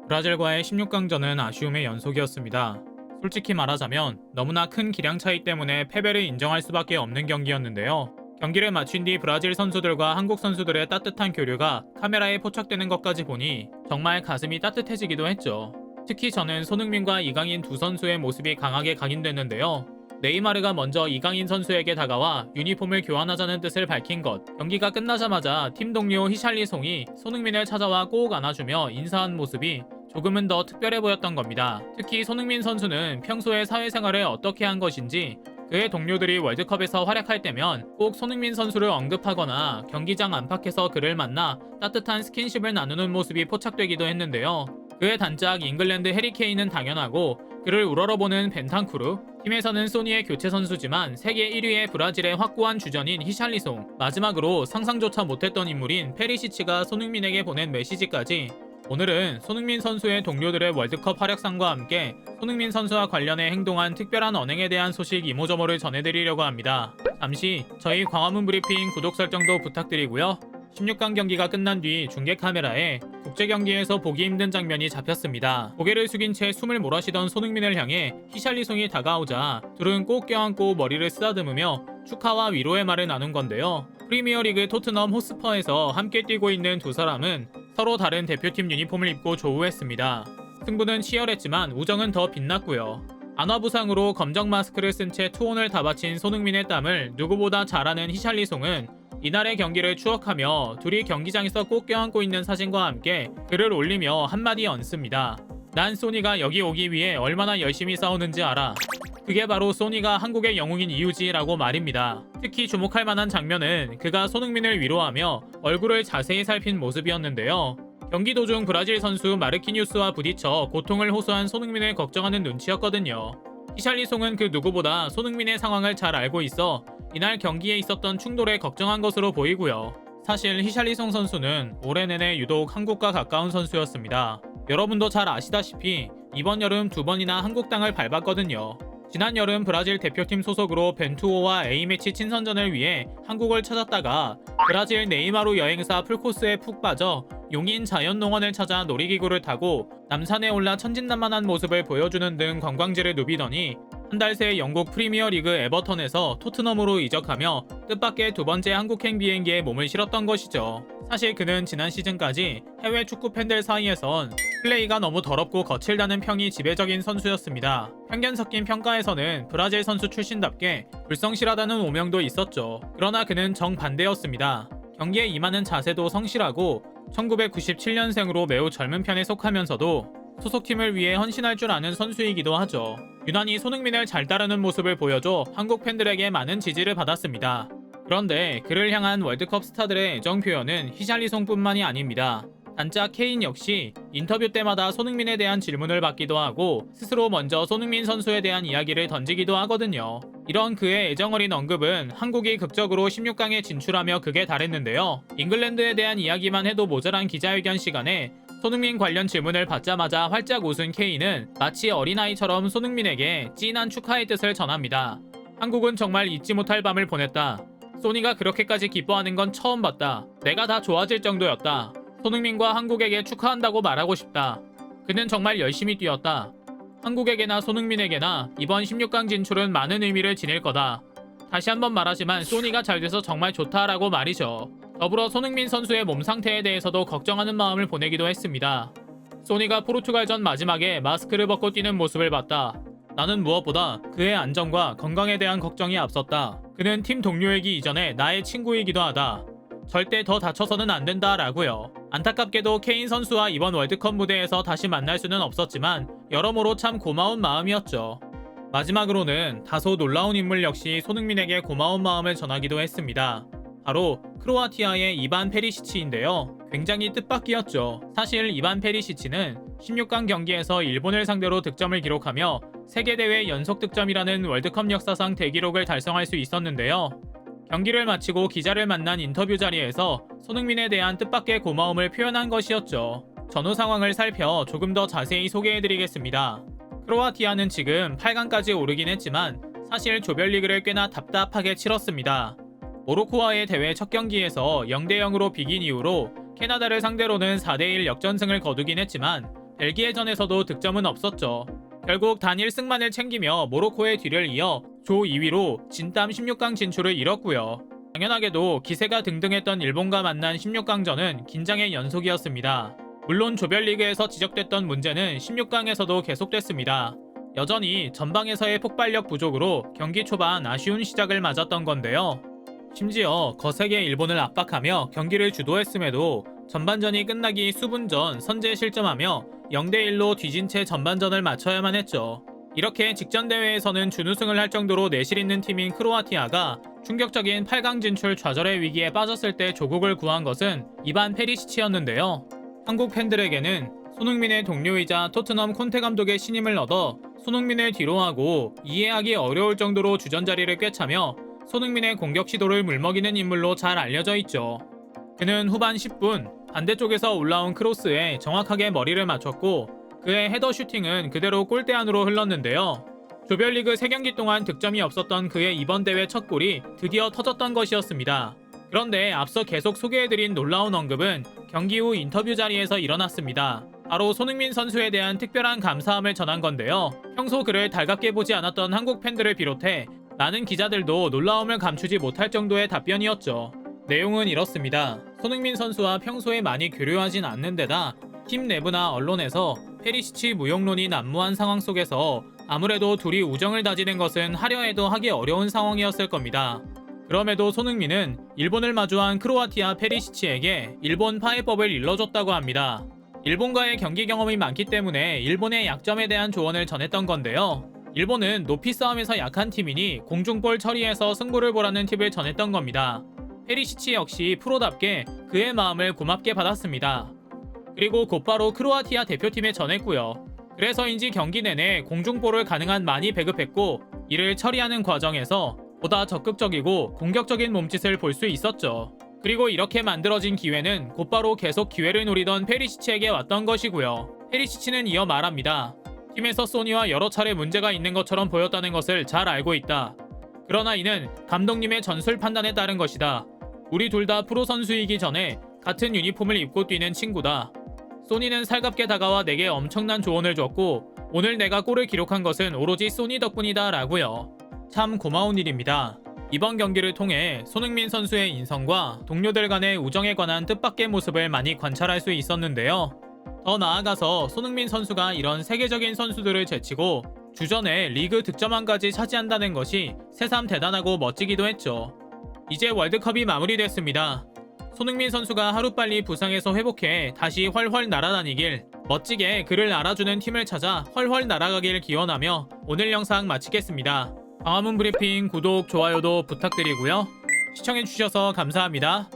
브라질과의 16강전은 아쉬움의 연속이었습니다. 솔직히 말하자면 너무나 큰 기량 차이 때문에 패배를 인정할 수밖에 없는 경기였는데요. 경기를 마친 뒤 브라질 선수들과 한국 선수들의 따뜻한 교류가 카메라에 포착되는 것까지 보니 정말 가슴이 따뜻해지기도 했죠. 특히 저는 손흥민과 이강인 두 선수의 모습이 강하게 각인됐는데요. 네이마르가 먼저 이강인 선수에게 다가와 유니폼을 교환하자는 뜻을 밝힌 것, 경기가 끝나자마자 팀 동료 히샬리송이 손흥민을 찾아와 꼭 안아주며 인사한 모습이 조금은 더 특별해 보였던 겁니다. 특히 손흥민 선수는 평소에 사회생활을 어떻게 한 것인지, 그의 동료들이 월드컵에서 활약할 때면 꼭 손흥민 선수를 언급하거나 경기장 안팎에서 그를 만나 따뜻한 스킨십을 나누는 모습이 포착되기도 했는데요. 그의 단짝 잉글랜드 해리케인은 당연하고, 그를 우러러보는 벤탄쿠르, 팀에서는 소니의 교체 선수지만 세계 1위의 브라질의 확고한 주전인 히샬리송, 마지막으로 상상조차 못했던 인물인 페리시치가 손흥민에게 보낸 메시지까지, 오늘은 손흥민 선수의 동료들의 월드컵 활약상과 함께 손흥민 선수와 관련해 행동한 특별한 언행에 대한 소식 이모저모를 전해드리려고 합니다. 잠시 저희 광화문 브리핑 구독 설정도 부탁드리고요. 16강 경기가 끝난 뒤 중계 카메라에 국제 경기에서 보기 힘든 장면이 잡혔습니다. 고개를 숙인 채 숨을 몰아쉬던 손흥민을 향해 히샬리송이 다가오자 둘은 꼭 껴안고 머리를 쓰다듬으며 축하와 위로의 말을 나눈 건데요. 프리미어리그 토트넘 호스퍼에서 함께 뛰고 있는 두 사람은 서로 다른 대표팀 유니폼을 입고 조우했습니다. 승부는 치열했지만 우정은 더 빛났고요. 안화 부상으로 검정 마스크를 쓴 채 투혼을 다 바친 손흥민의 땀을 누구보다 잘 아는 히샬리송은 이날의 경기를 추억하며 둘이 경기장에서 꼭 껴안고 있는 사진과 함께 글을 올리며 한마디 얹습니다. 난 소니가 여기 오기 위해 얼마나 열심히 싸우는지 알아. 그게 바로 소니가 한국의 영웅인 이유지 라고 말입니다. 특히 주목할 만한 장면은 그가 손흥민을 위로하며 얼굴을 자세히 살핀 모습이었는데요. 경기 도중 브라질 선수 마르키뉴스와 부딪혀 고통을 호소한 손흥민을 걱정하는 눈치였거든요. 히샬리송은 그 누구보다 손흥민의 상황을 잘 알고 있어 이날 경기에 있었던 충돌에 걱정한 것으로 보이고요. 사실 히샬리송 선수는 올해 내내 유독 한국과 가까운 선수였습니다. 여러분도 잘 아시다시피 이번 여름 두 번이나 한국 땅을 밟았거든요. 지난 여름 브라질 대표팀 소속으로 벤투오와 A매치 친선전을 위해 한국을 찾았다가 브라질 네이마루 여행사 풀코스에 푹 빠져 용인 자연농원을 찾아 놀이기구를 타고 남산에 올라 천진난만한 모습을 보여주는 등 관광지를 누비더니 한 달 새 영국 프리미어리그 에버턴에서 토트넘으로 이적하며 뜻밖의 두 번째 한국행 비행기에 몸을 실었던 것이죠. 사실 그는 지난 시즌까지 해외 축구 팬들 사이에선 플레이가 너무 더럽고 거칠다는 평이 지배적인 선수였습니다. 편견 섞인 평가에서는 브라질 선수 출신답게 불성실하다는 오명도 있었죠. 그러나 그는 정반대였습니다. 경기에 임하는 자세도 성실하고 1997년생으로 매우 젊은 편에 속하면서도 소속팀을 위해 헌신할 줄 아는 선수이기도 하죠. 유난히 손흥민을 잘 따르는 모습을 보여줘 한국 팬들에게 많은 지지를 받았습니다. 그런데 그를 향한 월드컵 스타들의 애정 표현은 히샬리송뿐만이 아닙니다. 단짝 케인 역시 인터뷰 때마다 손흥민에 대한 질문을 받기도 하고 스스로 먼저 손흥민 선수에 대한 이야기를 던지기도 하거든요. 이런 그의 애정어린 언급은 한국이 극적으로 16강에 진출하며 극에 달했는데요. 잉글랜드에 대한 이야기만 해도 모자란 기자회견 시간에 손흥민 관련 질문을 받자마자 활짝 웃은 케인은 마치 어린아이처럼 손흥민에게 진한 축하의 뜻을 전합니다. 한국은 정말 잊지 못할 밤을 보냈다. 소니가 그렇게까지 기뻐하는 건 처음 봤다. 내가 다 좋아질 정도였다. 손흥민과 한국에게 축하한다고 말하고 싶다. 그는 정말 열심히 뛰었다. 한국에게나 손흥민에게나 이번 16강 진출은 많은 의미를 지닐 거다. 다시 한번 말하지만 소니가 잘 돼서 정말 좋다라고 말이죠. 더불어 손흥민 선수의 몸 상태에 대해서도 걱정하는 마음을 보내기도 했습니다. 소니가 포르투갈전 마지막에 마스크를 벗고 뛰는 모습을 봤다. 나는 무엇보다 그의 안전과 건강에 대한 걱정이 앞섰다. 그는 팀 동료이기 이전에 나의 친구이기도 하다. 절대 더 다쳐서는 안 된다 라고요. 안타깝게도 케인 선수와 이번 월드컵 무대에서 다시 만날 수는 없었지만 여러모로 참 고마운 마음이었죠. 마지막으로는 다소 놀라운 인물 역시 손흥민에게 고마운 마음을 전하기도 했습니다. 바로 크로아티아의 이반 페리시치인데요. 굉장히 뜻밖이었죠. 사실 이반 페리시치는 16강 경기에서 일본을 상대로 득점을 기록하며 세계대회 연속 득점이라는 월드컵 역사상 대기록을 달성할 수 있었는데요. 경기를 마치고 기자를 만난 인터뷰 자리에서 손흥민에 대한 뜻밖의 고마움을 표현한 것이었죠. 전후 상황을 살펴 조금 더 자세히 소개해드리겠습니다. 크로아티아는 지금 8강까지 오르긴 했지만 사실 조별리그를 꽤나 답답하게 치렀습니다. 모로코와의 대회 첫 경기에서 0대0으로 비긴 이후로 캐나다를 상대로는 4대1 역전승을 거두긴 했지만 벨기에전에서도 득점은 없었죠. 결국 단 1승만을 챙기며 모로코의 뒤를 이어 조 2위로 진땀 16강 진출을 이뤘고요. 당연하게도 기세가 등등했던 일본과 만난 16강전은 긴장의 연속이었습니다. 물론 조별리그에서 지적됐던 문제는 16강에서도 계속됐습니다. 여전히 전방에서의 폭발력 부족으로 경기 초반 아쉬운 시작을 맞았던 건데요. 심지어 거세게 일본을 압박하며 경기를 주도했음에도 전반전이 끝나기 수분 전 선제 실점하며 0대1로 뒤진 채 전반전을 마쳐야만 했죠. 이렇게 직전 대회에서는 준우승을 할 정도로 내실 있는 팀인 크로아티아가 충격적인 8강 진출 좌절의 위기에 빠졌을 때 조국을 구한 것은 이반 페리시치였는데요. 한국 팬들에게는 손흥민의 동료이자 토트넘 콘테 감독의 신임을 얻어 손흥민을 뒤로하고 이해하기 어려울 정도로 주전자리를 꿰차며 손흥민의 공격 시도를 물먹이는 인물로 잘 알려져 있죠. 그는 후반 10분 반대쪽에서 올라온 크로스에 정확하게 머리를 맞췄고 그의 헤더 슈팅은 그대로 골대 안으로 흘렀는데요. 조별리그 3경기 동안 득점이 없었던 그의 이번 대회 첫 골이 드디어 터졌던 것이었습니다. 그런데 앞서 계속 소개해드린 놀라운 언급은 경기 후 인터뷰 자리에서 일어났습니다. 바로 손흥민 선수에 대한 특별한 감사함을 전한 건데요. 평소 그를 달갑게 보지 않았던 한국 팬들을 비롯해 많은 기자들도 놀라움을 감추지 못할 정도의 답변이었죠. 내용은 이렇습니다. 손흥민 선수와 평소에 많이 교류하진 않는 데다 팀 내부나 언론에서 페리시치 무용론이 난무한 상황 속에서 아무래도 둘이 우정을 다지는 것은 하려 해도 하기 어려운 상황이었을 겁니다. 그럼에도 손흥민은 일본을 마주한 크로아티아 페리시치에게 일본 파해법을 일러줬다고 합니다. 일본과의 경기 경험이 많기 때문에 일본의 약점에 대한 조언을 전했던 건데요. 일본은 높이 싸움에서 약한 팀이니 공중볼 처리해서 승부를 보라는 팁을 전했던 겁니다. 페리시치 역시 프로답게 그의 마음을 고맙게 받았습니다. 그리고 곧바로 크로아티아 대표팀에 전했고요. 그래서인지 경기 내내 공중볼을 가능한 많이 배급했고 이를 처리하는 과정에서 보다 적극적이고 공격적인 몸짓을 볼 수 있었죠. 그리고 이렇게 만들어진 기회는 곧바로 계속 기회를 노리던 페리시치에게 왔던 것이고요. 페리시치는 이어 말합니다. 팀에서 소니와 여러 차례 문제가 있는 것처럼 보였다는 것을 잘 알고 있다. 그러나 이는 감독님의 전술 판단에 따른 것이다. 우리 둘 다 프로 선수이기 전에 같은 유니폼을 입고 뛰는 친구다. 소니는 살갑게 다가와 내게 엄청난 조언을 줬고 오늘 내가 골을 기록한 것은 오로지 소니 덕분이다 라고요. 참 고마운 일입니다. 이번 경기를 통해 손흥민 선수의 인성과 동료들 간의 우정에 관한 뜻밖의 모습을 많이 관찰할 수 있었는데요. 더 나아가서 손흥민 선수가 이런 세계적인 선수들을 제치고 주전에 리그 득점왕까지 차지한다는 것이 새삼 대단하고 멋지기도 했죠. 이제 월드컵이 마무리됐습니다. 손흥민 선수가 하루빨리 부상에서 회복해 다시 훨훨 날아다니길, 멋지게 그를 알아주는 팀을 찾아 훨훨 날아가길 기원하며 오늘 영상 마치겠습니다. 광화문 브리핑 구독, 좋아요도 부탁드리고요. 시청해주셔서 감사합니다.